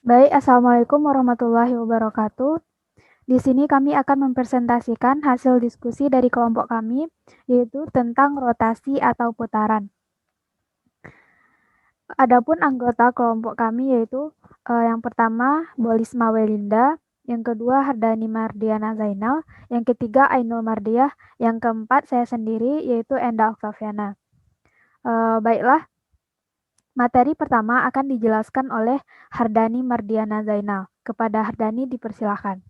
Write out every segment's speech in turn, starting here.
Baik, Assalamualaikum warahmatullahi wabarakatuh. Di sini kami akan mempresentasikan hasil diskusi dari kelompok kami, yaitu tentang rotasi atau putaran. Adapun anggota kelompok kami yaitu yang pertama Bolisma Welinda, yang kedua Hardani Mardiana Zainal, yang ketiga Ainul Mardiah, yang keempat saya sendiri yaitu Enda Oktaviana. Baiklah, materi pertama akan dijelaskan oleh Hardani Mardiana Zainal. Kepada Hardani dipersilahkan.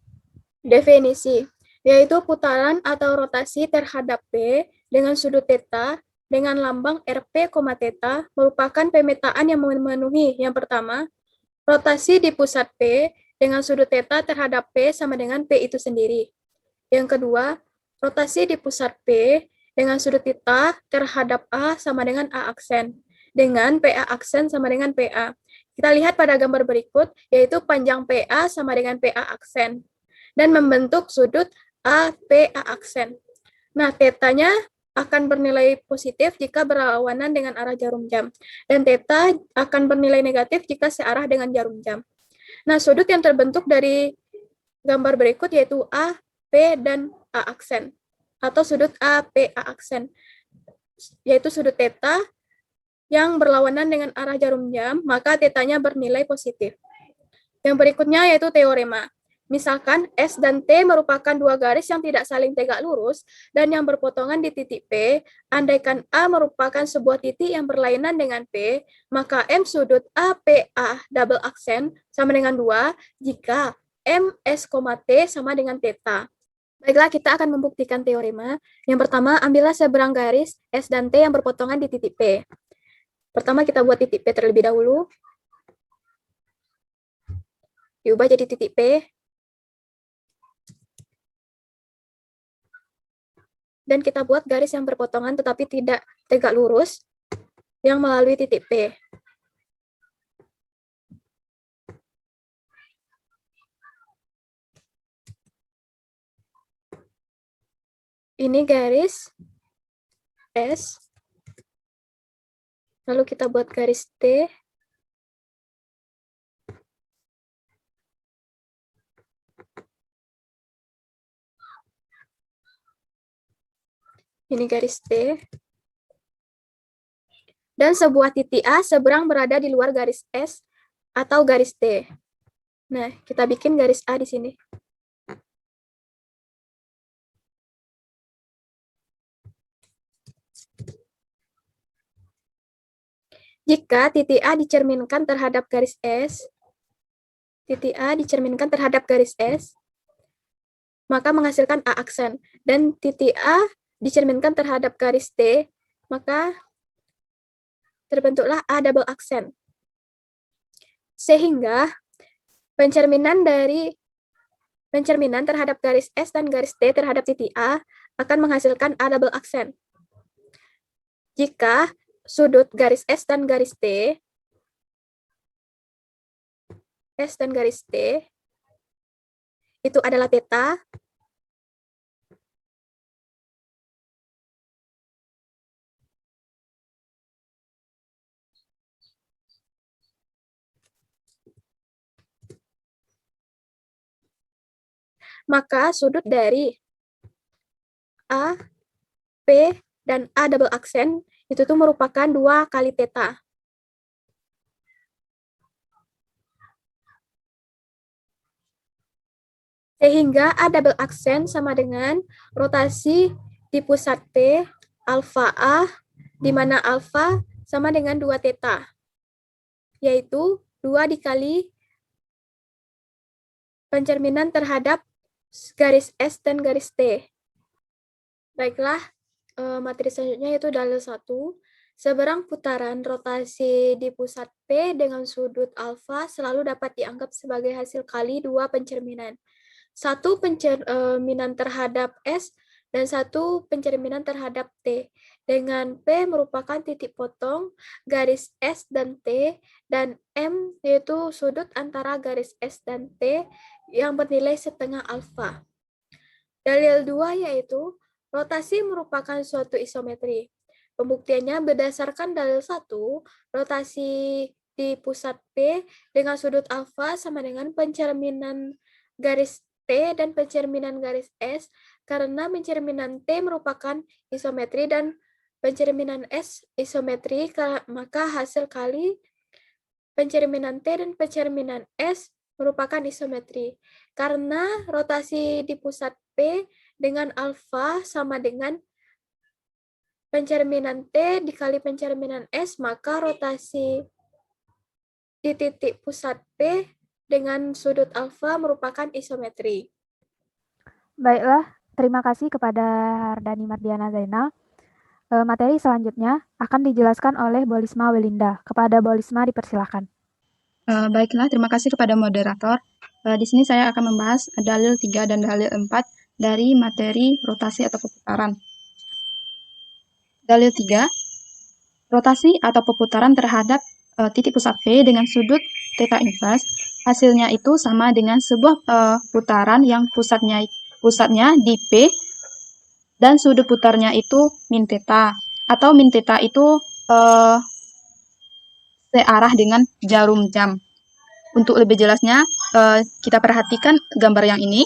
Definisi, yaitu putaran atau rotasi terhadap P dengan sudut θ dengan lambang Rp, θ merupakan pemetaan yang memenuhi yang pertama, rotasi di pusat P dengan sudut θ terhadap P sama dengan P itu sendiri. Yang kedua, rotasi di pusat P dengan sudut θ terhadap A sama dengan A aksen, dengan PA aksen sama dengan PA. Kita lihat pada gambar berikut, yaitu panjang PA sama dengan PA aksen dan membentuk sudut APA aksen. Nah, tetanya akan bernilai positif jika berlawanan dengan arah jarum jam, dan theta akan bernilai negatif jika searah dengan jarum jam. Nah, sudut yang terbentuk dari gambar berikut yaitu A, P, dan A aksen, atau sudut APA aksen, yaitu sudut theta yang berlawanan dengan arah jarum jam, maka tetanya bernilai positif. Yang berikutnya yaitu teorema. Misalkan S dan T merupakan dua garis yang tidak saling tegak lurus dan yang berpotongan di titik P, andaikan A merupakan sebuah titik yang berlainan dengan P, maka M sudut APA double aksen sama dengan 2 jika M, S, T sama dengan theta. Baiklah, kita akan membuktikan teorema. Yang pertama, ambillah seberang garis S dan T yang berpotongan di titik P. Pertama, kita buat titik P terlebih dahulu. Diubah jadi titik P. Dan kita buat garis yang berpotongan tetapi tidak tegak lurus yang melalui titik P. Ini garis S. Lalu kita buat garis T. Ini garis T. Dan sebuah titik A seberang berada di luar garis S atau garis T. Nah, kita bikin garis A di sini. Jika titik A dicerminkan terhadap garis S, maka menghasilkan A aksen. Dan titik A dicerminkan terhadap garis T, maka terbentuklah A double aksen. Sehingga pencerminan terhadap garis S dan garis T terhadap titik A akan menghasilkan A double aksen. Jika sudut garis S dan garis T itu adalah theta, maka sudut dari A, P, dan A double aksen itu tuh merupakan 2 kali theta. Sehingga A double aksen sama dengan rotasi di pusat P alfa A, di mana alfa sama dengan 2 theta, yaitu 2 dikali pencerminan terhadap garis S dan garis T. Baiklah, materi selanjutnya yaitu dalil 1. Seberang putaran rotasi di pusat P dengan sudut alfa selalu dapat dianggap sebagai hasil kali 2 pencerminan. Satu pencerminan terhadap S dan satu pencerminan terhadap T. Dengan P merupakan titik potong garis S dan T, dan M yaitu sudut antara garis S dan T yang bernilai setengah alfa. Dalil 2 yaitu rotasi merupakan suatu isometri. Pembuktiannya berdasarkan dalil 1, rotasi di pusat P dengan sudut alfa sama dengan pencerminan garis T dan pencerminan garis S, karena pencerminan T merupakan isometri dan pencerminan S isometri, maka hasil kali pencerminan T dan pencerminan S merupakan isometri. Karena rotasi di pusat P dengan alfa sama dengan pencerminan T dikali pencerminan S, maka rotasi di titik pusat P dengan sudut alfa merupakan isometri. Baiklah, terima kasih kepada Hardani Mardiana Zainal. Materi selanjutnya akan dijelaskan oleh Bolisma Welinda. Kepada Bolisma dipersilakan. Baiklah, terima kasih kepada moderator. Di sini saya akan membahas dalil 3 dan dalil 4 dari materi rotasi atau perputaran. Dalil 3, rotasi atau perputaran terhadap titik pusat P dengan sudut theta inverse, hasilnya itu sama dengan sebuah putaran yang pusatnya di P dan sudut putarnya itu min theta, atau min theta itu searah dengan jarum jam. Untuk lebih jelasnya, kita perhatikan gambar yang ini.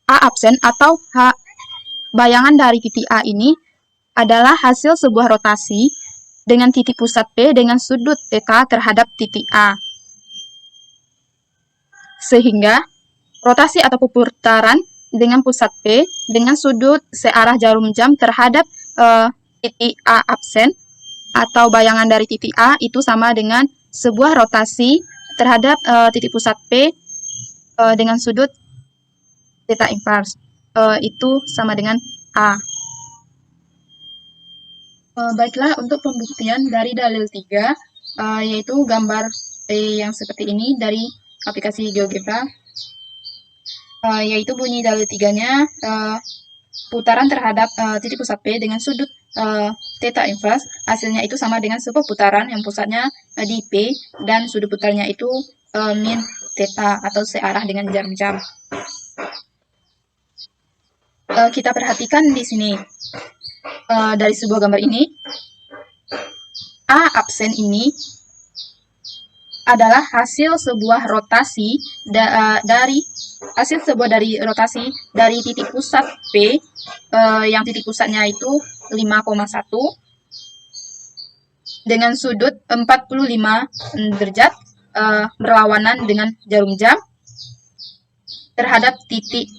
A absen atau bayangan dari titik A ini adalah hasil sebuah rotasi dengan titik pusat P dengan sudut theta terhadap titik A. Sehingga rotasi atau perputaran dengan pusat P dengan sudut searah jarum jam terhadap titik A absen atau bayangan dari titik A itu sama dengan sebuah rotasi terhadap titik pusat P dengan sudut theta inverse. Itu sama dengan A. Baiklah, untuk pembuktian dari dalil 3, yaitu gambar yang seperti ini dari aplikasi GeoGebra, yaitu bunyi dalil 3-nya, putaran terhadap titik pusat P dengan sudut theta inverse, hasilnya itu sama dengan sebuah putaran yang pusatnya di P dan sudut putarnya itu min theta atau searah dengan jarum jam. Kita perhatikan di sini dari sebuah gambar ini, A absen ini adalah hasil sebuah rotasi dari rotasi dari titik pusat P yang titik pusatnya itu 5,1 dengan sudut 45 derajat berlawanan dengan jarum jam terhadap titik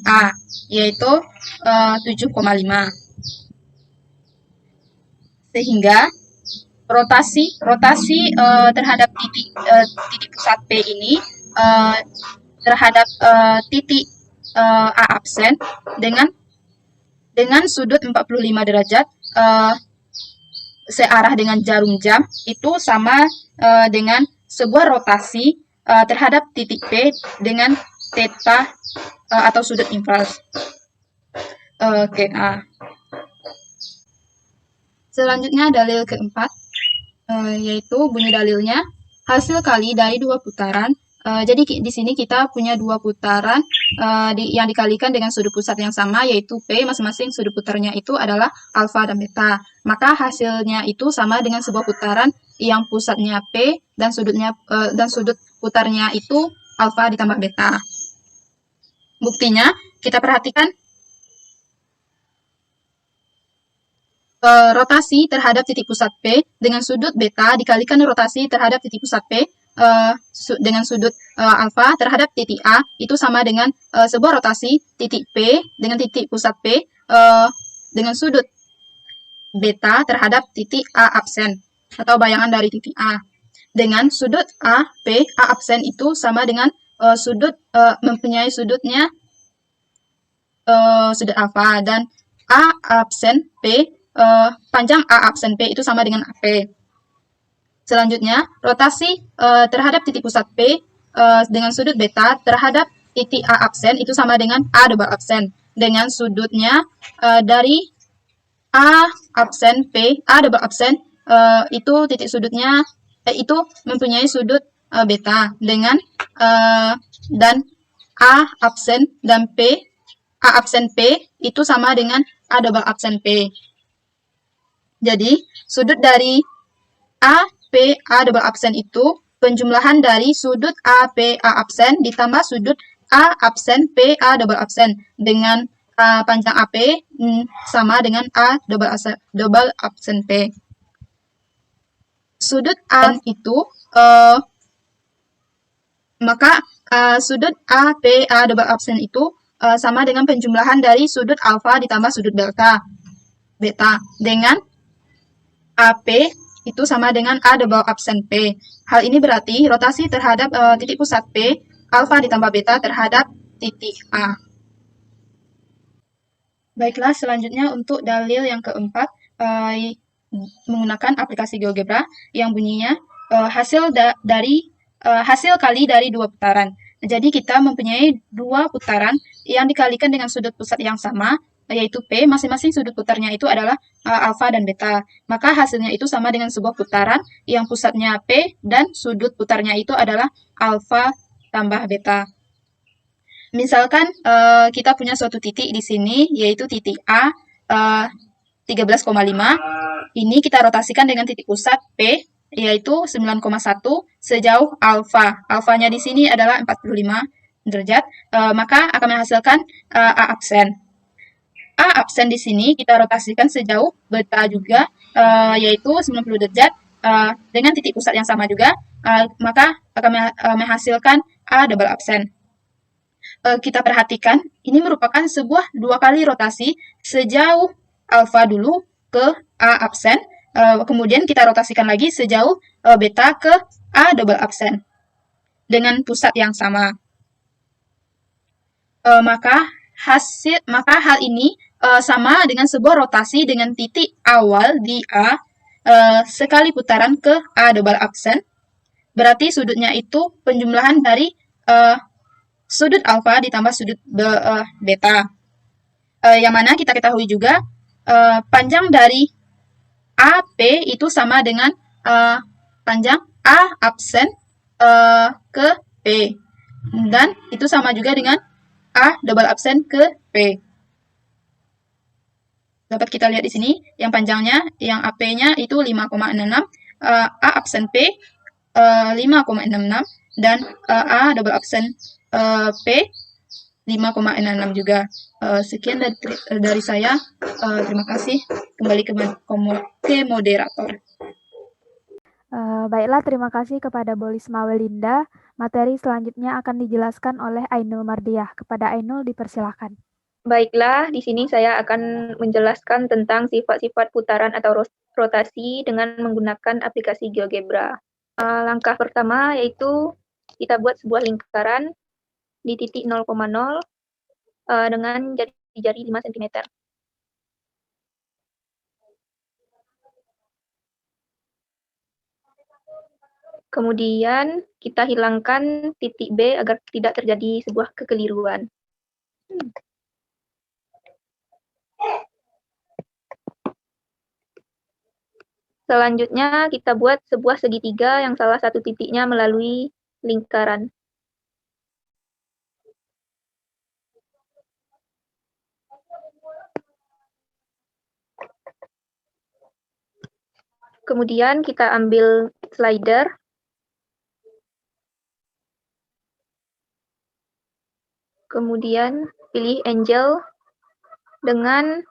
A, yaitu 7,5. Sehingga rotasi terhadap titik pusat P ini terhadap titik A absen dengan sudut 45 derajat searah dengan jarum jam itu sama dengan sebuah rotasi terhadap titik P dengan theta atau sudut inverse. Oke. Selanjutnya dalil keempat, yaitu bunyi dalilnya hasil kali dari dua putaran. Jadi di sini kita punya dua putaran yang dikalikan dengan sudut pusat yang sama, yaitu P, masing-masing sudut putarnya itu adalah alfa dan beta. Maka hasilnya itu sama dengan sebuah putaran yang pusatnya P dan sudut putarnya itu alfa ditambah beta. Buktinya kita perhatikan rotasi terhadap titik pusat P dengan sudut beta dikalikan rotasi terhadap titik pusat P dengan sudut alfa terhadap titik A itu sama dengan sebuah rotasi titik P dengan titik pusat P dengan sudut beta terhadap titik A absen atau bayangan dari titik A. Dengan sudut A, P, A absen itu sama dengan mempunyai sudutnya sudut alfa, dan A absen P panjang A absen P itu sama dengan AP. Selanjutnya, rotasi terhadap titik pusat P dengan sudut beta terhadap titik A absen itu sama dengan A double absen. Dengan sudutnya dari A absen P, A double absen itu titik sudutnya itu mempunyai sudut beta dengan dan A absen dan P, A absen P itu sama dengan A double absen P. Jadi, sudut dari A double absen itu penjumlahan dari sudut AP A absen ditambah sudut A absen PA double absen dengan panjang AP sama dengan A double absen P. Sudut A itu maka sudut APA double absen itu sama dengan penjumlahan dari sudut alfa ditambah sudut beta dengan AP itu sama dengan A double absen P. Hal ini berarti rotasi terhadap titik pusat P, alfa ditambah beta terhadap titik A. Baiklah, selanjutnya untuk dalil yang keempat, menggunakan aplikasi GeoGebra yang bunyinya hasil kali dari dua putaran. Jadi kita mempunyai dua putaran yang dikalikan dengan sudut pusat yang sama, yaitu P, masing-masing sudut putarnya itu adalah alfa dan beta. Maka hasilnya itu sama dengan sebuah putaran yang pusatnya P dan sudut putarnya itu adalah alfa tambah beta. Misalkan kita punya suatu titik di sini, yaitu titik A 13,5. Ini kita rotasikan dengan titik pusat P, yaitu 9,1 sejauh alfa. Alfanya di sini adalah 45 derajat, maka akan menghasilkan A absen. A absen di sini kita rotasikan sejauh beta juga, yaitu 90 derajat, dengan titik pusat yang sama juga, maka akan menghasilkan A double absen. Kita perhatikan, ini merupakan sebuah dua kali rotasi sejauh alfa dulu ke A absen, kemudian kita rotasikan lagi sejauh beta ke A double absen dengan pusat yang sama. Maka hal ini sama dengan sebuah rotasi dengan titik awal di A sekali putaran ke A double absen. Berarti sudutnya itu penjumlahan dari sudut alfa ditambah sudut beta. Yang mana kita ketahui juga panjang dari AP itu sama dengan panjang A absen ke P. Dan itu sama juga dengan A double absen ke P. Dapat kita lihat di sini, yang panjangnya, yang AP-nya itu 5,66, A absen P 5,66, dan A double absen P 5,66 juga. Sekian dari saya. Terima kasih. Kembali ke moderator. Baiklah, terima kasih kepada Bolis Mawelinda. Materi selanjutnya akan dijelaskan oleh Ainul Mardiah. Kepada Ainul dipersilakan. Baiklah, di sini saya akan menjelaskan tentang sifat-sifat putaran atau rotasi dengan menggunakan aplikasi GeoGebra. Langkah pertama yaitu kita buat sebuah lingkaran di titik 0,0 dengan jari 5 cm. Kemudian kita hilangkan titik B agar tidak terjadi sebuah kekeliruan. Selanjutnya kita buat sebuah segitiga yang salah satu titiknya melalui lingkaran. Kemudian kita ambil slider. Kemudian pilih angle dengan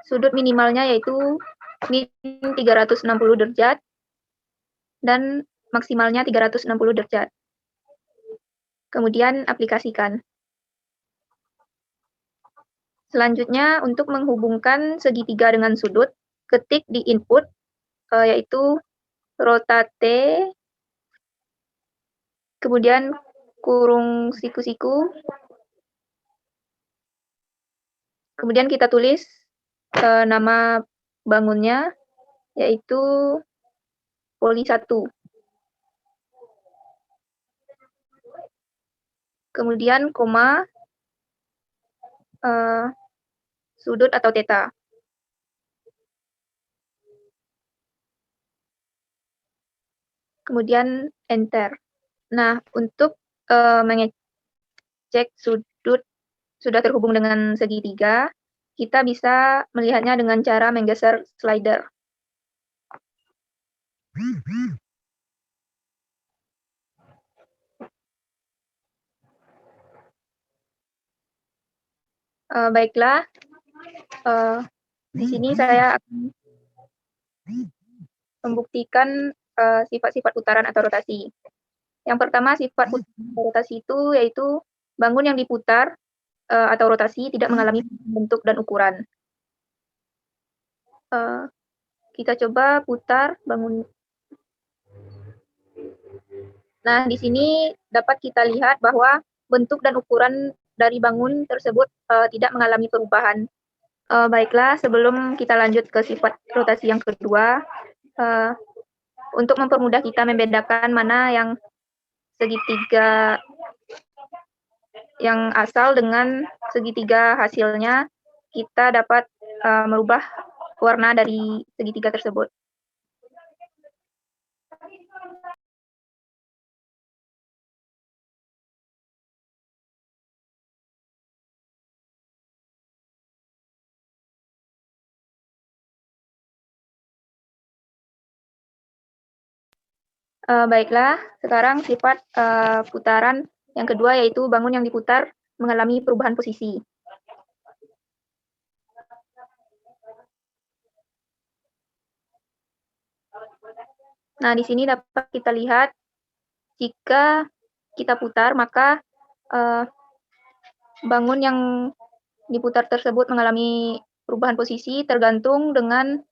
sudut minimalnya yaitu min 360 derajat dan maksimalnya 360 derajat. Kemudian aplikasikan. Selanjutnya untuk menghubungkan segitiga dengan sudut, ketik di input yaitu rotate, kemudian kurung siku-siku. Kemudian kita tulis nama bangunnya, yaitu poli 1. Kemudian koma, sudut atau theta. Kemudian enter. Nah, untuk mengecek sudut sudah terhubung dengan segitiga, kita bisa melihatnya dengan cara menggeser slider. Baiklah, di sini saya akan membuktikan sifat-sifat putaran atau rotasi. Yang pertama, sifat rotasi itu yaitu bangun yang diputar atau rotasi tidak mengalami bentuk dan ukuran. Kita coba putar bangun. Nah, di sini dapat kita lihat bahwa bentuk dan ukuran dari bangun tersebut tidak mengalami perubahan. Baiklah, sebelum kita lanjut ke sifat rotasi yang kedua, untuk mempermudah kita membedakan mana yang segitiga yang asal dengan segitiga hasilnya, kita dapat merubah warna dari segitiga tersebut. Baiklah, sekarang sifat putaran yang kedua yaitu bangun yang diputar mengalami perubahan posisi. Nah, di sini dapat kita lihat jika kita putar maka bangun yang diputar tersebut mengalami perubahan posisi tergantung dengan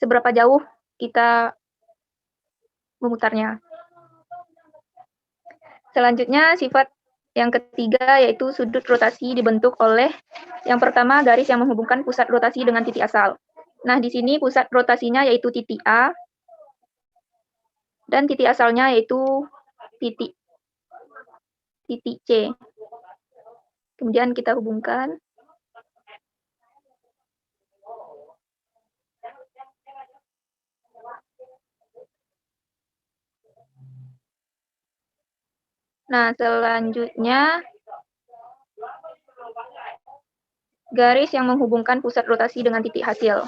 seberapa jauh kita memutarnya. Selanjutnya, sifat yang ketiga yaitu sudut rotasi dibentuk oleh yang pertama garis yang menghubungkan pusat rotasi dengan titik asal. Nah, di sini pusat rotasinya yaitu titik A dan titik asalnya yaitu titik C. Kemudian kita hubungkan. Nah, selanjutnya garis yang menghubungkan pusat rotasi dengan titik hasil,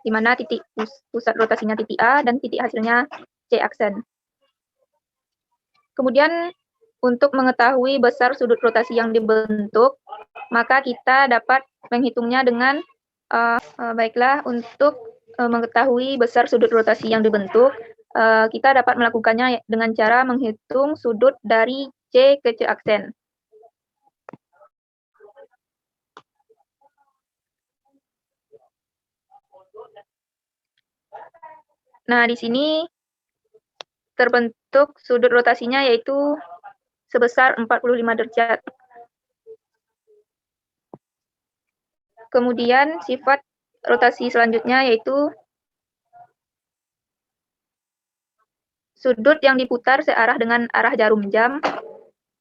di mana titik pusat rotasinya titik A dan titik hasilnya C aksen. Kemudian untuk mengetahui besar sudut rotasi yang dibentuk, maka kita dapat menghitungnya dengan baiklah, untuk mengetahui besar sudut rotasi yang dibentuk, kita dapat melakukannya dengan cara menghitung sudut dari C ke C aksen. Nah, di sini terbentuk sudut rotasinya yaitu sebesar 45 derajat. Kemudian sifat rotasi selanjutnya yaitu sudut yang diputar searah dengan arah jarum jam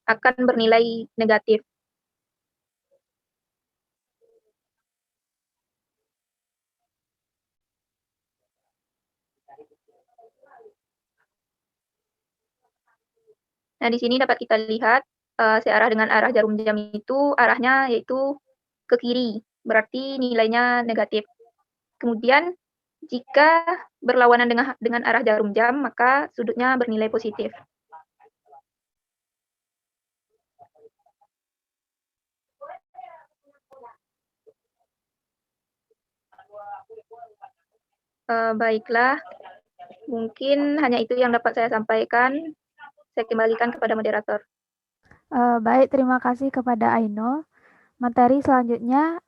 akan bernilai negatif. Nah, di sini dapat kita lihat searah dengan arah jarum jam itu arahnya yaitu ke kiri, berarti nilainya negatif. Kemudian jika berlawanan dengan arah jarum jam, maka sudutnya bernilai positif. Baiklah, mungkin hanya itu yang dapat saya sampaikan. Saya kembalikan kepada moderator. Baik, terima kasih kepada Ainul. Materi selanjutnya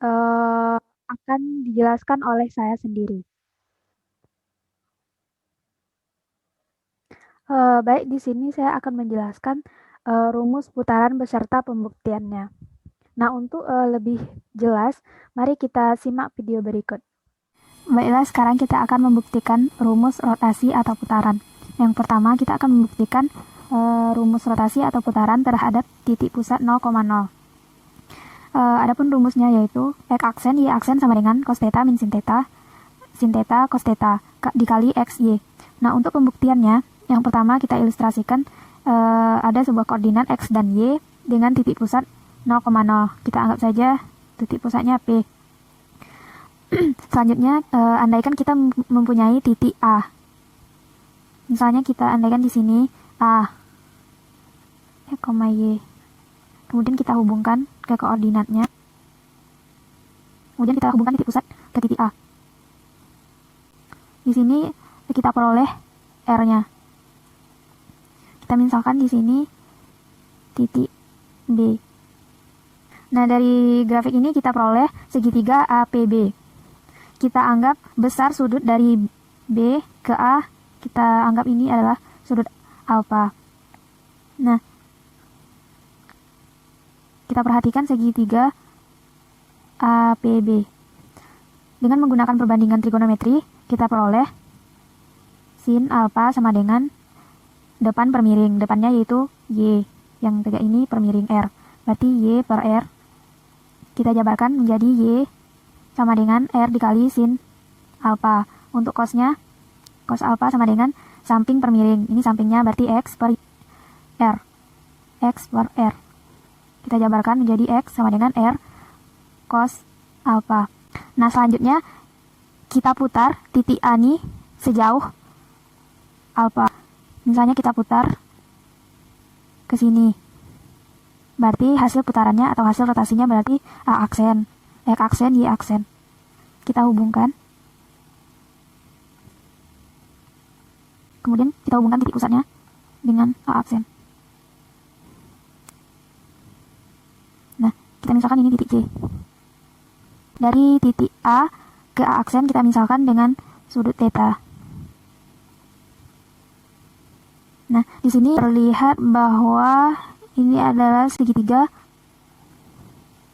akan dijelaskan oleh saya sendiri. Baik, di sini saya akan menjelaskan rumus putaran beserta pembuktiannya. Nah, untuk lebih jelas, mari kita simak video berikut. Baiklah, sekarang kita akan membuktikan rumus rotasi atau putaran. Yang pertama, kita akan membuktikan rumus rotasi atau putaran terhadap titik pusat 0,0. Adapun rumusnya yaitu X aksen Y aksen sama dengan cos theta min sin theta cos theta dikali X Y. Nah, untuk pembuktiannya, yang pertama kita ilustrasikan ada sebuah koordinat X dan Y dengan titik pusat 0,0. Kita anggap saja titik pusatnya P. Selanjutnya, andaikan kita mempunyai titik A Misalnya kita andaikan di sini A, Y. Kemudian kita hubungkan ke koordinatnya. Kemudian kita hubungkan titik pusat ke titik A. Di sini kita peroleh R-nya. Kita misalkan di sini titik B. Nah, dari grafik ini kita peroleh segitiga APB. Kita anggap besar sudut dari B ke A, kita anggap ini adalah sudut alfa. Nah, kita perhatikan segitiga APB. Dengan menggunakan perbandingan trigonometri, kita peroleh sin alfa sama dengan depan per miring. Depannya yaitu Y, yang tegak ini per miring R. Berarti Y per R. Kita jabarkan menjadi Y sama dengan R dikali sin alfa. Untuk cosnya, cos alfa sama dengan samping per miring. Ini sampingnya berarti X per R. X per R. Kita jabarkan menjadi X sama dengan R cos alfa. Nah, selanjutnya kita putar titik A ini sejauh alfa. Misalnya kita putar ke sini. Berarti hasil putarannya atau hasil rotasinya berarti A aksen, X aksen, Y aksen. Kita hubungkan. Kemudian kita hubungkan titik pusatnya dengan A aksen. Nah, kita misalkan ini titik C. Dari titik A ke A aksen kita misalkan dengan sudut theta. Nah, di sini terlihat bahwa ini adalah segitiga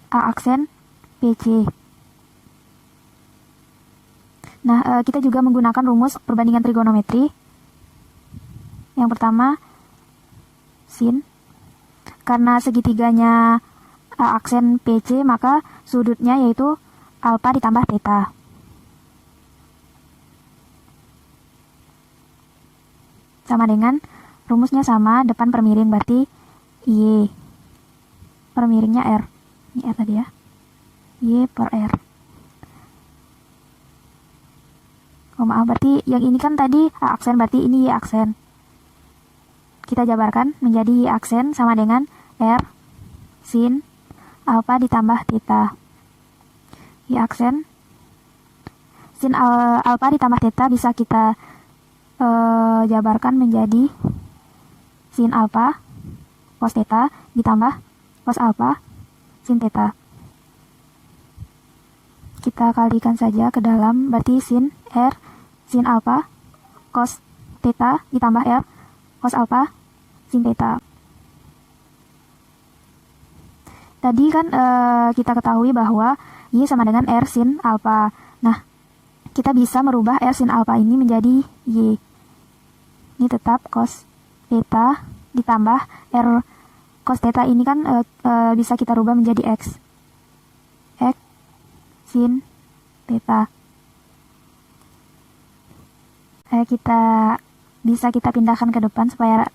A aksen PC. Nah, kita juga menggunakan rumus perbandingan trigonometri. Yang pertama, sin. Karena segitiganya A aksen PC, maka sudutnya yaitu alfa ditambah theta. Sama dengan rumusnya sama, depan per miring berarti Y. Per miringnya R. Ini R tadi ya. Y per R. Oh maaf, berarti yang ini kan tadi A aksen, berarti ini Y aksen. Kita jabarkan menjadi Y aksen sama dengan R sin alfa ditambah theta. Y aksen sin alfa ditambah theta bisa kita jabarkan menjadi sin alfa cos theta ditambah cos alfa sin theta. Kita kalikan saja ke dalam, berarti sin R sin alfa cos theta ditambah R cos alfa sin theta. Tadi kan kita ketahui bahwa Y sama dengan R sin alfa. Nah, kita bisa merubah R sin alfa ini menjadi Y. Ini tetap cos theta ditambah R cos theta ini kan bisa kita rubah menjadi X. X sin theta. Bisa kita pindahkan ke depan supaya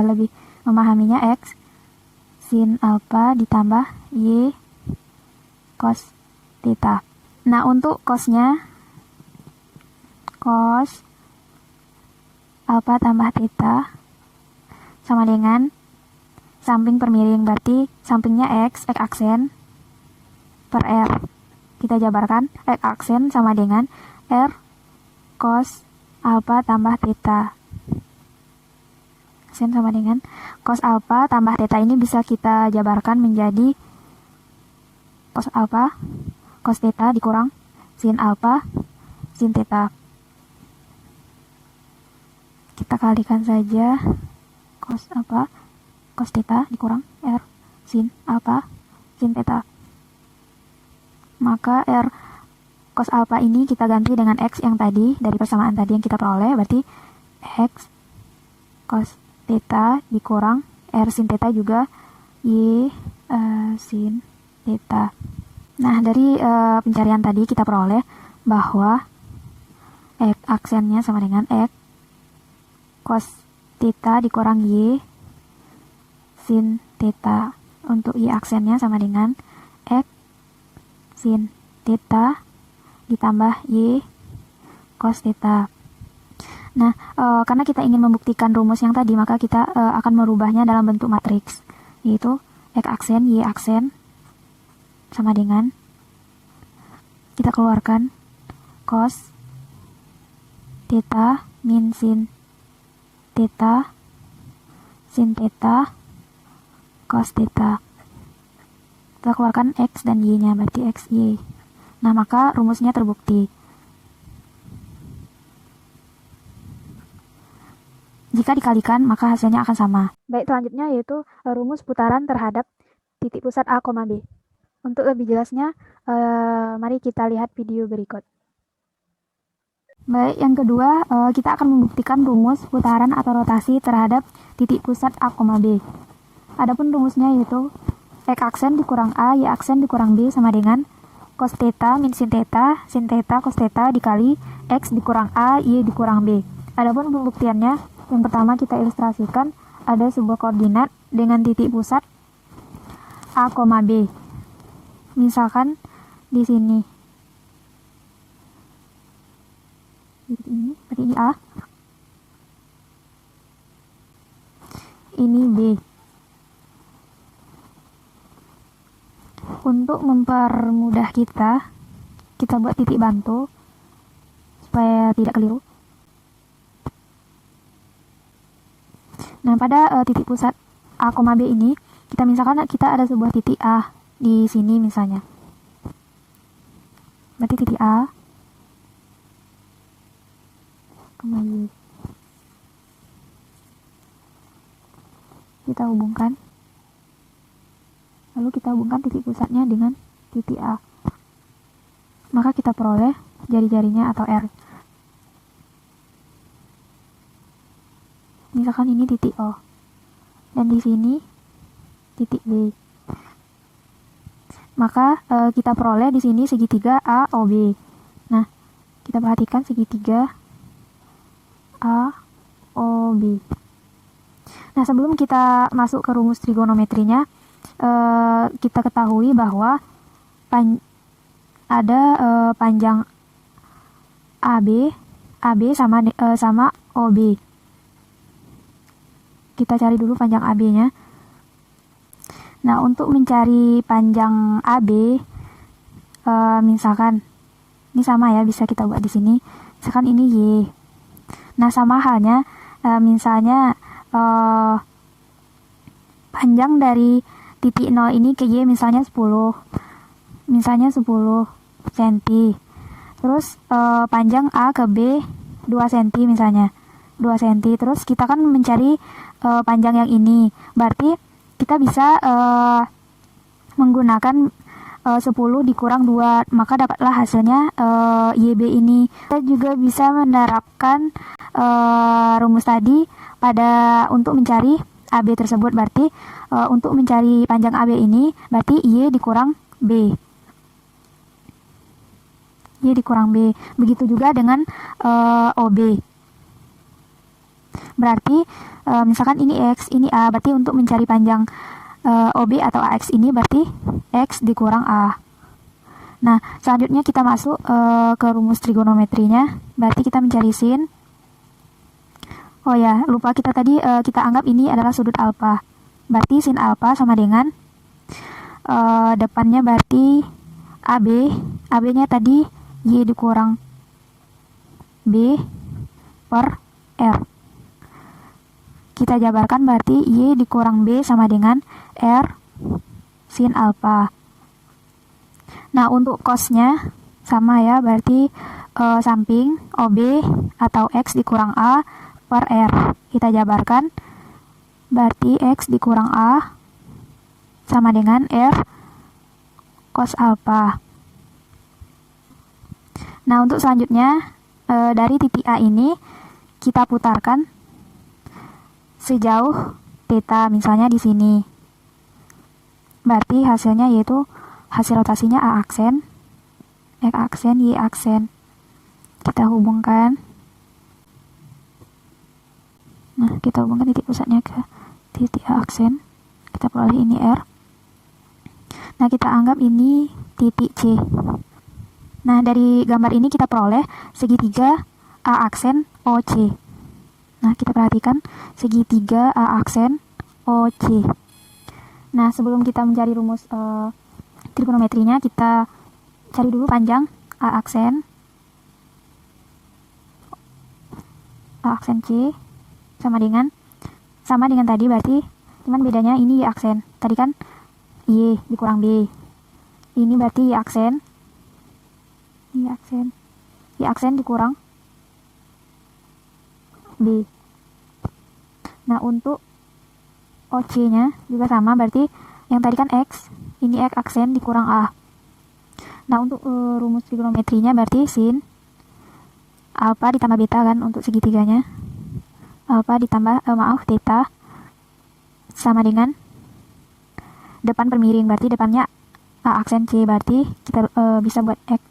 lebih memahaminya. X sin alfa ditambah Y cos theta. Nah, untuk cosnya, cos alfa tambah theta sama dengan samping per miring, berarti sampingnya X aksen per R. Kita jabarkan X aksen sama dengan R cos alfa tambah theta. Aksen sama dengan cos alfa tambah theta, ini bisa kita jabarkan menjadi cos alfa cos theta dikurang sin alfa sin theta. Kita kalikan saja cos alfa cos theta dikurang R sin alfa sin theta. Maka R cos alfa ini kita ganti dengan X yang tadi dari persamaan tadi yang kita peroleh, berarti X cos theta dikurang R sin theta juga Y sin theta. Nah, dari pencarian tadi kita peroleh bahwa X aksennya sama dengan X cos theta dikurang Y sin theta. Untuk Y aksennya sama dengan X sin theta ditambah Y cos theta. Nah, karena kita ingin membuktikan rumus yang tadi, maka kita akan merubahnya dalam bentuk matriks, yaitu X aksen, Y aksen, sama dengan, kita keluarkan, cos theta min sin theta, sin theta, cos theta. Kita keluarkan X dan Y-nya, berarti XY. Nah, maka rumusnya terbukti. Jika dikalikan, maka hasilnya akan sama. Baik, selanjutnya yaitu rumus putaran terhadap titik pusat A, B. Untuk lebih jelasnya, mari kita lihat video berikut. Baik, yang kedua, kita akan membuktikan rumus putaran atau rotasi terhadap titik pusat A, B. Adapun rumusnya yaitu X aksen dikurang A, Y aksen dikurang B sama dengan cos theta min sin theta cos theta dikali X dikurang A, Y dikurang B. Adapun pembuktiannya, yang pertama kita ilustrasikan ada sebuah koordinat dengan titik pusat A, B. Misalkan di sini. Ini, berarti ini A. Ini B. Untuk mempermudah kita buat titik bantu supaya tidak keliru. Nah, pada titik pusat A, B ini, kita misalkan kita ada sebuah titik A di sini misalnya. Berarti titik A, kembali. Kita hubungkan. Lalu kita hubungkan titik pusatnya dengan titik A. Maka kita peroleh jari-jarinya atau R. Misalkan ini titik O. Dan di sini titik B. Maka kita peroleh di sini segitiga AOB. Nah, kita perhatikan segitiga AOB. Nah, sebelum kita masuk ke rumus trigonometrinya, kita ketahui bahwa ada panjang AB sama OB. Kita cari dulu panjang AB-nya. Nah, untuk mencari panjang AB, misalkan ini sama ya, bisa kita buat di sini. Misalkan ini Y. Nah, sama halnya, misalnya panjang dari titik 0 ini ke Y misalnya 10 cm. Terus panjang A ke B 2 cm misalnya, 2 cm. Terus kita kan mencari panjang yang ini, berarti kita bisa menggunakan 10 dikurang 2, maka dapatlah hasilnya YB ini. Kita juga bisa menerapkan rumus tadi untuk mencari AB tersebut, berarti untuk mencari panjang AB ini berarti Y dikurang B. Y dikurang B. Begitu juga dengan OB. Berarti misalkan ini X, ini A, berarti untuk mencari panjang OB atau AX ini berarti X dikurang A. Nah, selanjutnya kita masuk ke rumus trigonometrinya, berarti kita mencari sin. Oh ya, lupa kita tadi kita anggap ini adalah sudut alfa. Berarti sin alfa sama dengan depannya berarti AB. AB-nya tadi Y dikurang B per R. Kita jabarkan berarti Y dikurang B sama dengan R sin alfa. Nah, untuk cosnya sama ya, berarti samping OB atau X dikurang A per R. Kita jabarkan berarti X dikurang A sama dengan R cos alfa. Nah, untuk selanjutnya dari titik A ini kita putarkan sejauh theta, misalnya di sini. Berarti hasilnya yaitu hasil rotasinya A aksen, X aksen, Y aksen. Kita hubungkan. Nah, kita hubungkan titik pusatnya ke titik A aksen. Kita peroleh ini R. Nah, kita anggap ini titik C. Nah, dari gambar ini kita peroleh segitiga A aksen OC. Nah, kita perhatikan segitiga A aksen OC. Nah, sebelum kita mencari rumus trigonometrinya, kita cari dulu panjang A aksen C sama dengan tadi, berarti cuman bedanya ini Y aksen. Tadi kan Y dikurang B. Ini berarti Y aksen dikurang B. Nah, untuk OC-nya juga sama, berarti yang tadi kan X, ini X aksen dikurang A. Nah, untuk rumus trigonometrinya berarti sin alfa ditambah beta kan untuk segitiganya. Alfa ditambah theta sama dengan depan per miring, berarti depannya A aksen C, berarti kita bisa buat X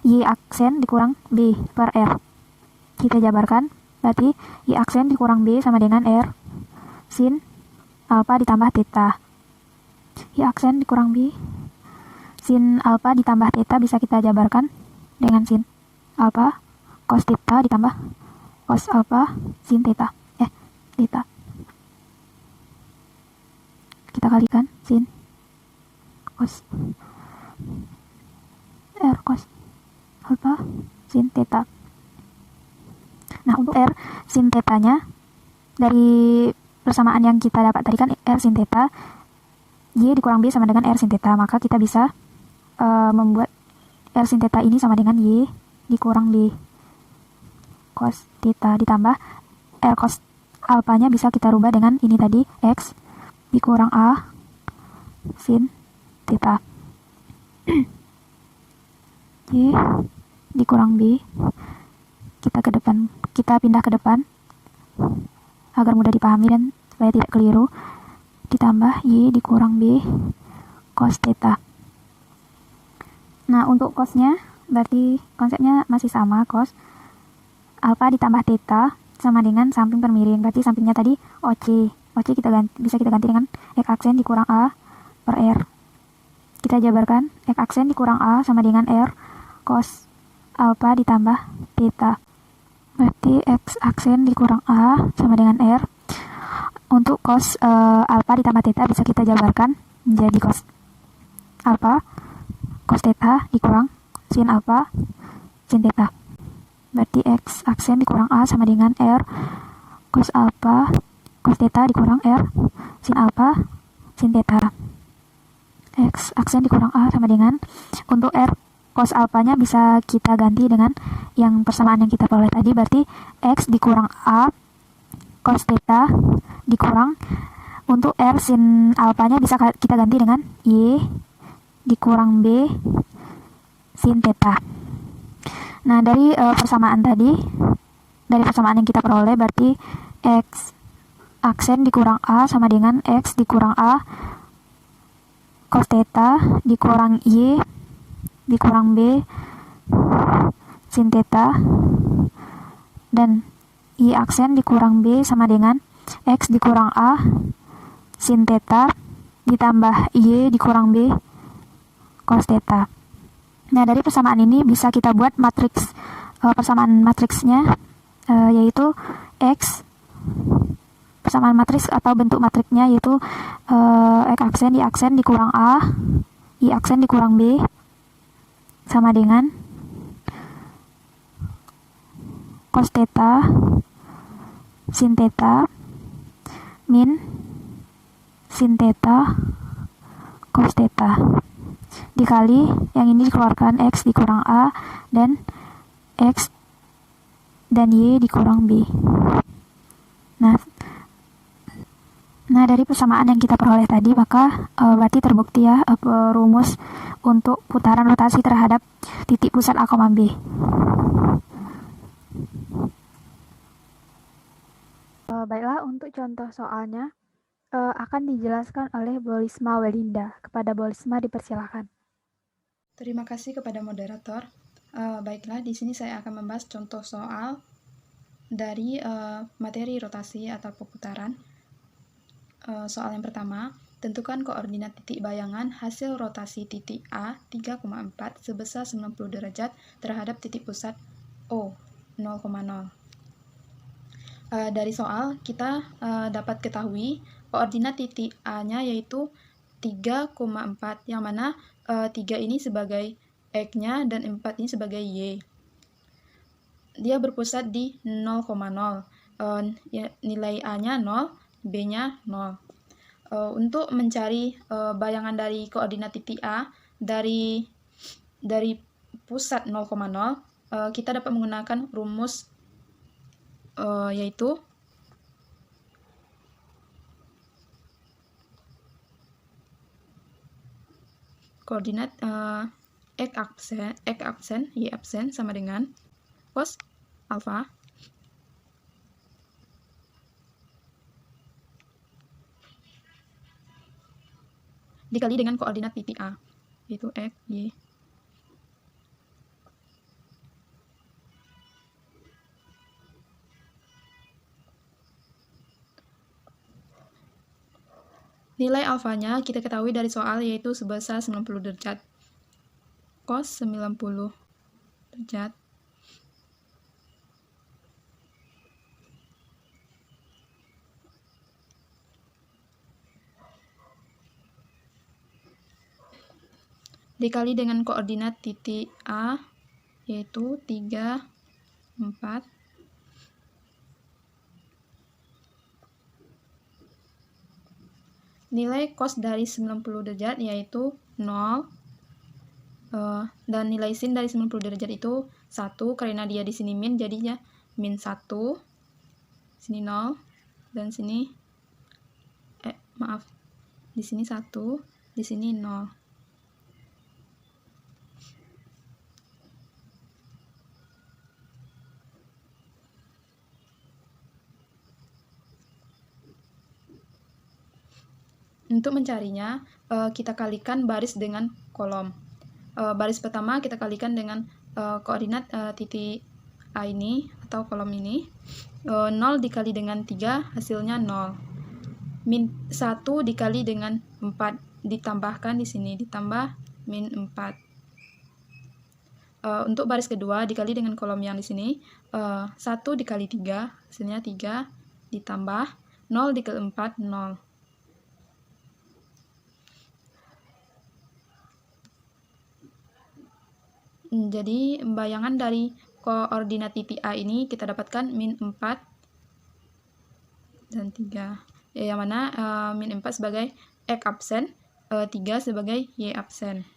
Y aksen dikurang B per R. Kita jabarkan, berarti Y aksen dikurang B sama dengan R sin alfa ditambah theta. Y aksen dikurang B sin alfa ditambah theta bisa kita jabarkan dengan sin alfa cos theta ditambah cos alfa sin theta. Theta. Kita kalikan sin cos R cos alfa sin theta. Nah, untuk R sin theta-nya dari persamaan yang kita dapat tadi kan R sin theta, Y dikurang B sama dengan R sin theta, maka kita bisa membuat R sin theta ini sama dengan Y dikurang B cos theta ditambah R cos alfanya bisa kita rubah dengan ini tadi X dikurang A sin theta. Y dikurang B, kita pindah ke depan agar mudah dipahami dan supaya tidak keliru, ditambah Y dikurang B cos theta. Nah, untuk cosnya berarti konsepnya masih sama, cos alfa ditambah theta sama dengan samping per miring, berarti sampingnya tadi OC bisa kita ganti dengan X aksen dikurang A per R. Kita jabarkan X aksen dikurang A sama dengan R cos alfa ditambah theta, berarti X aksen dikurang A sama dengan R. Untuk cos alfa ditambah theta bisa kita jabarkan menjadi cos alfa cos theta dikurang sin alfa sin theta, berarti X aksen dikurang A sama dengan R cos alfa cos theta dikurang R sin alfa sin theta. X aksen dikurang A sama dengan, untuk R cos alfanya bisa kita ganti dengan yang persamaan yang kita peroleh tadi, berarti X dikurang A cos theta dikurang, untuk R sin alfanya bisa kita ganti dengan Y dikurang B sin theta. Nah, dari persamaan yang kita peroleh, berarti X aksen dikurang A sama dengan X dikurang A cos theta dikurang Y dikurang B sin theta, dan Y aksen dikurang B sama dengan X dikurang A sin theta ditambah Y dikurang B cos theta. Nah, dari persamaan ini bisa kita buat matriks, persamaan matriksnya yaitu X, persamaan matriks atau bentuk matriksnya yaitu X aksen Y aksen dikurang A Y aksen dikurang B sama dengan cos theta sin theta min sin theta cos theta dikali yang ini dikeluarkan X dikurang A dan X dan Y dikurang B. Nah, dari persamaan yang kita peroleh tadi, maka berarti terbukti ya rumus untuk putaran rotasi terhadap titik pusat A, B. Baiklah, untuk contoh soalnya akan dijelaskan oleh Bolisma Welinda. Kepada Bolisma dipersilakan. Terima kasih kepada moderator. Baiklah, di sini saya akan membahas contoh soal dari materi rotasi atau pemutaran. Soal yang pertama, tentukan koordinat titik bayangan hasil rotasi titik A 3,4 sebesar 90 derajat terhadap titik pusat O 0,0. Dari soal kita dapat ketahui koordinat titik A-nya yaitu 3,4, yang mana 3 ini sebagai X-nya dan 4 ini sebagai Y. Dia berpusat di 0,0. Nilai A-nya 0, B-nya 0. Untuk mencari bayangan dari koordinat titik A dari pusat 0,0, kita dapat menggunakan rumus yaitu koordinat X aksen, Y aksen sama dengan cos alfa dikali dengan koordinat titik A, yaitu X, Y. Nilai alfanya kita ketahui dari soal yaitu sebesar 90 derajat. Cos 90 derajat dikali dengan koordinat titik A yaitu 3, 4. Nilai cos dari 90 derajat yaitu 0, dan nilai sin dari 90 derajat itu 1, karena dia di sini min, jadinya min 1, sini 0, dan sini di sini 1, di sini 0. Untuk mencarinya, kita kalikan baris dengan kolom. Baris pertama kita kalikan dengan koordinat titik A ini atau kolom ini. 0 dikali dengan 3 hasilnya 0. Min 1 dikali dengan 4 ditambahkan di sini, ditambah min 4. Untuk baris kedua dikali dengan kolom yang di sini, 1 dikali 3 hasilnya 3, ditambah 0 dikali 4, 0. Jadi bayangan dari koordinat titik A ini kita dapatkan min 4 dan 3. Yang mana min 4 sebagai X absen, 3 sebagai Y absen.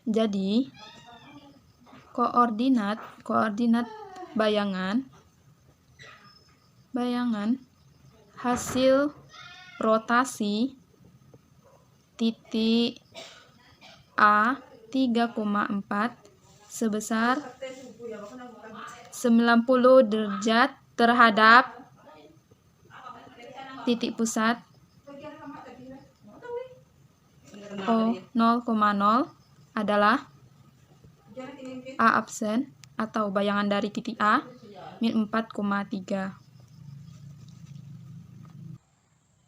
Jadi koordinat bayangan hasil rotasi titik A 3,4 sebesar 90 derajat terhadap titik pusat O 0,0 adalah A absen atau bayangan dari titik A min 4,3.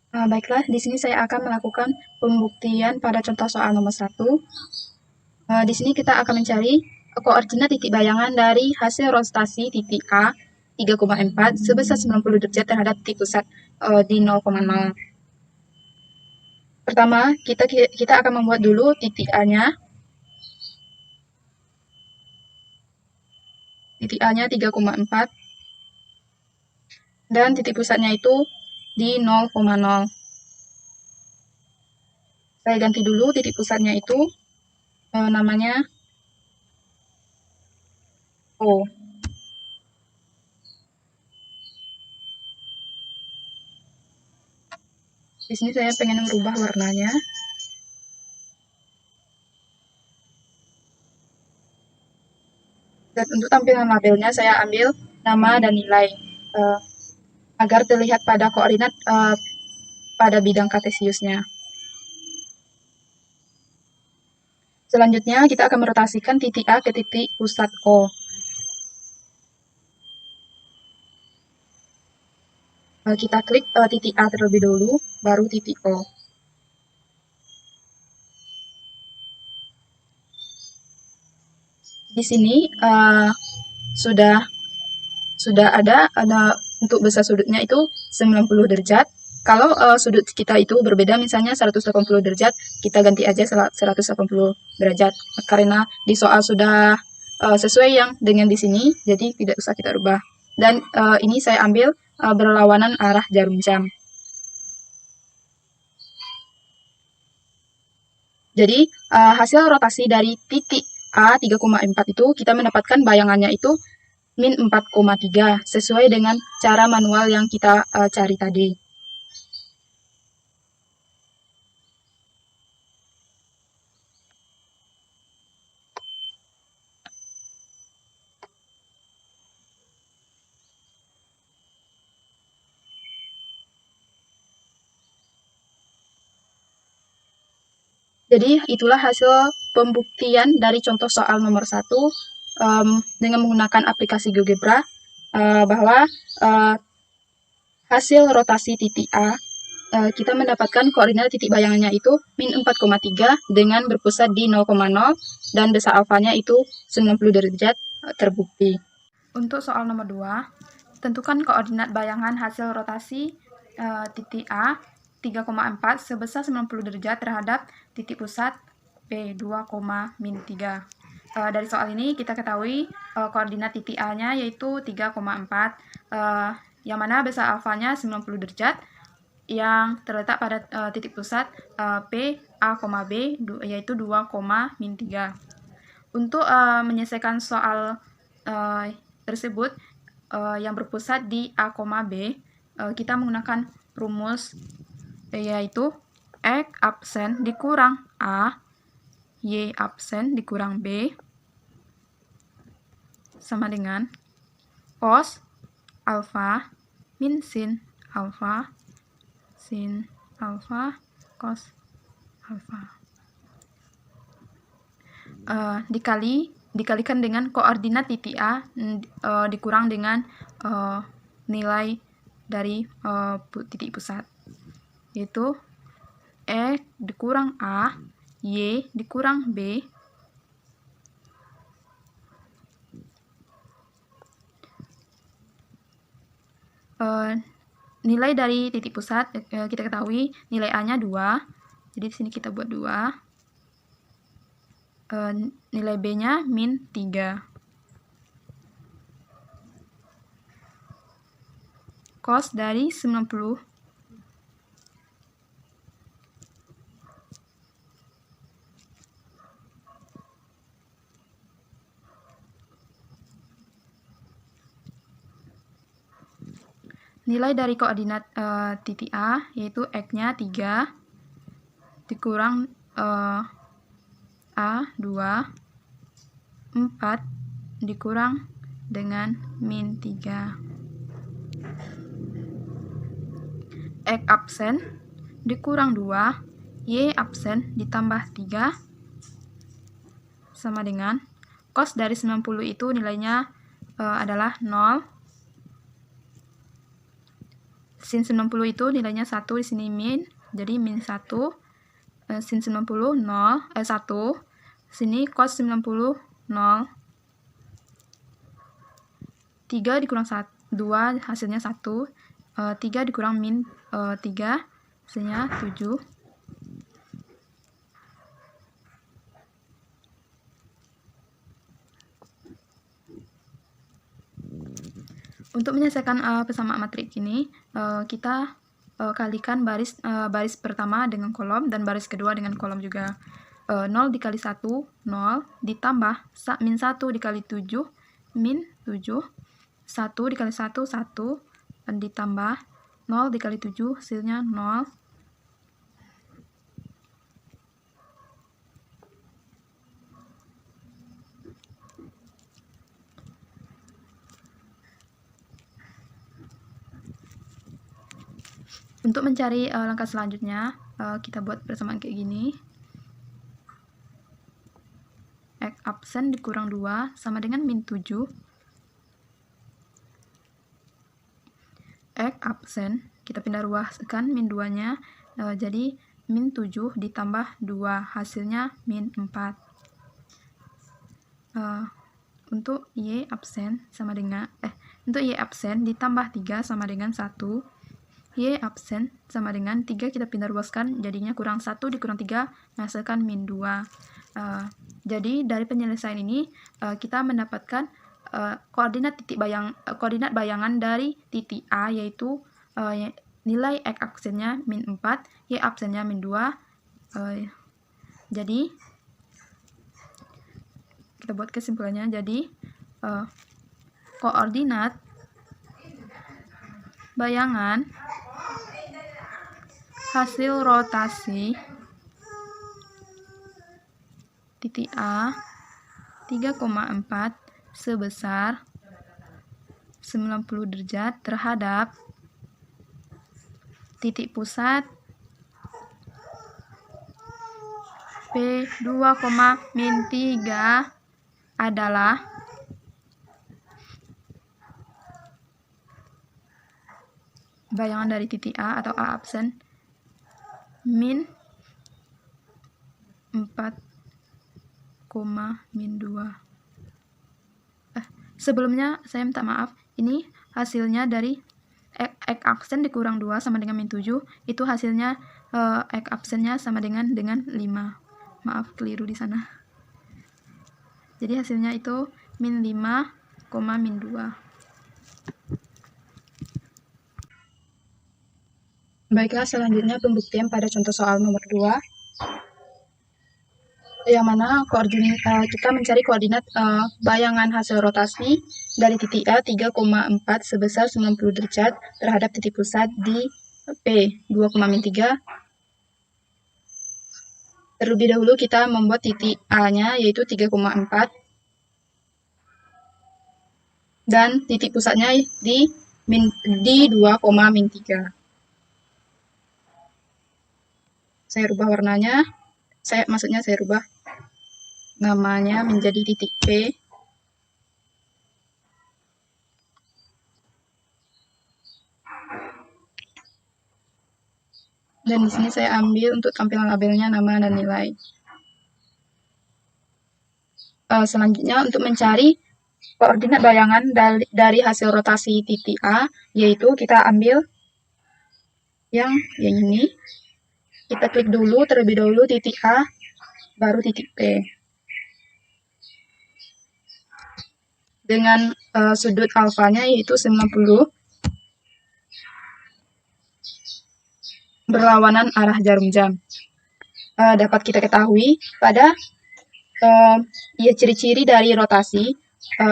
Baiklah, di sini saya akan melakukan pembuktian pada contoh soal nomor 1. Di sini kita akan mencari koordinat titik bayangan dari hasil rotasi titik A 3,4 sebesar 90 derajat terhadap titik pusat di 0,0. Pertama, kita akan membuat dulu titik A-nya. Titik A-nya 3,4 dan titik pusatnya itu di 0,0. Saya ganti dulu titik pusatnya itu namanya O. Di sini saya pengen merubah warnanya. Dan untuk tampilan labelnya saya ambil nama dan nilai agar terlihat pada koordinat pada bidang kartesiusnya. Selanjutnya kita akan merotasikan titik A ke titik pusat O. kita klik titik A terlebih dahulu, baru titik O. Di sini sudah ada untuk besar sudutnya itu 90 derajat. Kalau sudut kita itu berbeda, misalnya 180 derajat, kita ganti aja 180 derajat. Karena di soal sudah sesuai yang dengan di sini, jadi tidak usah kita rubah. Dan ini saya ambil berlawanan arah jarum jam. Jadi hasil rotasi dari titik A 3,4 itu kita mendapatkan bayangannya itu min 4,3 sesuai dengan cara manual yang kita cari tadi. Jadi itulah hasil pembuktian dari contoh soal nomor 1 dengan menggunakan aplikasi GeoGebra bahwa hasil rotasi titik A kita mendapatkan koordinat titik bayangannya itu min 4,3 dengan berpusat di 0,0 dan besar alfanya itu 90 derajat terbukti. Untuk soal nomor 2, tentukan koordinat bayangan hasil rotasi titik A 3,4 sebesar 90 derajat terhadap titik pusat P 2,-3. Dari soal ini kita ketahui koordinat titik A-nya yaitu 3,4, yang mana besar alfanya 90 derajat, yang terletak pada titik pusat P, A, B, yaitu 2,-3. Untuk menyelesaikan soal tersebut yang berpusat di A, B, kita menggunakan rumus yaitu X absen dikurang A, Y absen dikurang B, sama dengan cos alfa min sin alfa cos alfa dikalikan dengan koordinat titik A dikurang dengan nilai dari titik pusat, yaitu X dikurang A, Y dikurang B, nilai dari titik pusat kita ketahui nilai A-nya 2, jadi di sini kita buat 2. Nilai B-nya min 3. Cos dari 90 nilai dari koordinat titik A yaitu X-nya 3 dikurang A 2, 4 dikurang dengan min 3. X absen dikurang 2, Y absen ditambah 3, sama dengan cos dari 90 itu nilainya adalah 0. Sin 90 itu nilainya 1, di sini min, jadi min 1. Sin 90 1. Sini cos 90 0. 3 dikurang 2 hasilnya 1. 3 dikurang min 3 hasilnya 7. Untuk menyelesaikan persamaan matrik ini, kita kalikan baris pertama dengan kolom dan baris kedua dengan kolom juga. 0 dikali 1, 0, ditambah min 1 dikali 7, min 7, 1 dikali 1, 1, dan ditambah 0 dikali 7, hasilnya 0. Untuk mencari langkah selanjutnya, kita buat persamaan kayak gini. X absen dikurang 2 sama dengan min 7. X absen, kita pindah ruaskan min 2-nya, jadi min 7 ditambah 2, hasilnya min 4. Untuk Y absen sama dengan, untuk Y absen ditambah 3 sama dengan 1, Y absen sama dengan 3, kita pindah ruaskan, jadinya kurang 1 dikurang 3, menghasilkan min 2. Jadi dari penyelesaian ini, kita mendapatkan koordinat bayangan dari titik A, yaitu nilai X absennya min 4, Y absennya min 2. Jadi kita buat kesimpulannya, jadi koordinat bayangan hasil rotasi titik A 3,4 sebesar 90 derajat terhadap titik pusat P 2,-3 adalah bayangan dari titik A atau A absen min 4, min 2. Sebelumnya saya minta maaf, ini hasilnya dari X absen dikurang 2 sama dengan min 7, itu hasilnya X absennya sama dengan 5. Maaf, keliru di sana. Jadi hasilnya itu min 5, min 2. Baiklah, selanjutnya pembuktian pada contoh soal nomor 2. Yang mana kita mencari koordinat bayangan hasil rotasi dari titik A 3,4 sebesar 90 derajat terhadap titik pusat di P 2,-3. Terlebih dahulu kita membuat titik A-nya yaitu 3,4 dan titik pusatnya di 2,-3. Saya rubah warnanya, saya rubah namanya menjadi titik P. Dan di sini saya ambil untuk tampilan labelnya nama dan nilai. Selanjutnya untuk mencari koordinat bayangan dari hasil rotasi titik A, yaitu kita ambil yang ini. Kita klik dulu terlebih dahulu titik A, baru titik P. Dengan sudut alfanya yaitu 90, berlawanan arah jarum jam. Dapat kita ketahui pada ciri-ciri dari rotasi,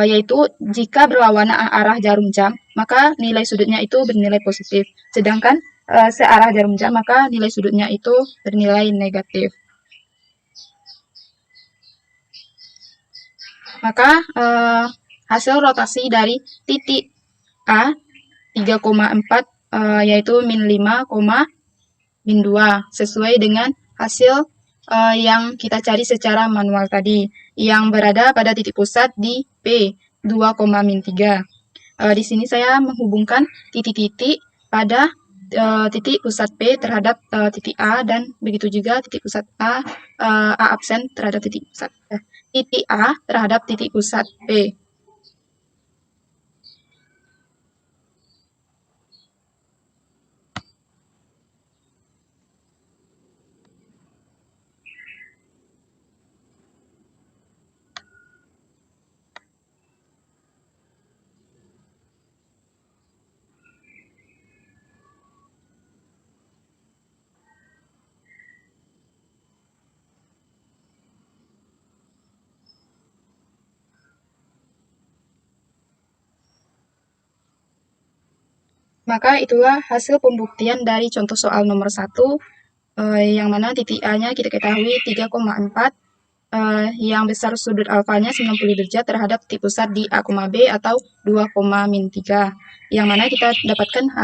yaitu jika berlawanan arah jarum jam, maka nilai sudutnya itu bernilai positif. Sedangkan searah jarum jam, maka nilai sudutnya itu bernilai negatif. Maka hasil rotasi dari titik A 3,4 yaitu min 5, min 2 sesuai dengan hasil yang kita cari secara manual tadi, yang berada pada titik pusat di P 2,-3. Di sini saya menghubungkan titik-titik pada titik pusat P terhadap titik A, dan begitu juga titik pusat A absen terhadap titik A terhadap titik pusat P. Maka itulah hasil pembuktian dari contoh soal nomor 1, yang mana titik A-nya kita ketahui 3,4, yang besar sudut alfanya 90 derajat terhadap titik pusat di A, B atau 2,-3. Yang mana kita dapatkan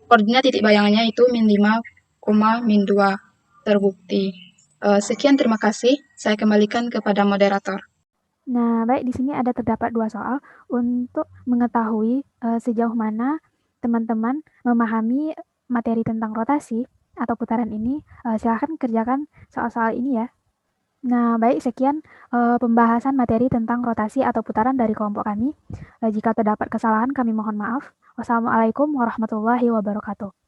koordinat titik bayangannya itu min 5, min 2. Terbukti. Sekian, terima kasih. Saya kembalikan kepada moderator. Nah, baik, di sini terdapat 2 soal untuk mengetahui sejauh mana teman-teman memahami materi tentang rotasi atau putaran ini, silahkan kerjakan soal-soal ini ya. Nah, baik, sekian pembahasan materi tentang rotasi atau putaran dari kelompok kami. Jika terdapat kesalahan, kami mohon maaf. Wassalamualaikum warahmatullahi wabarakatuh.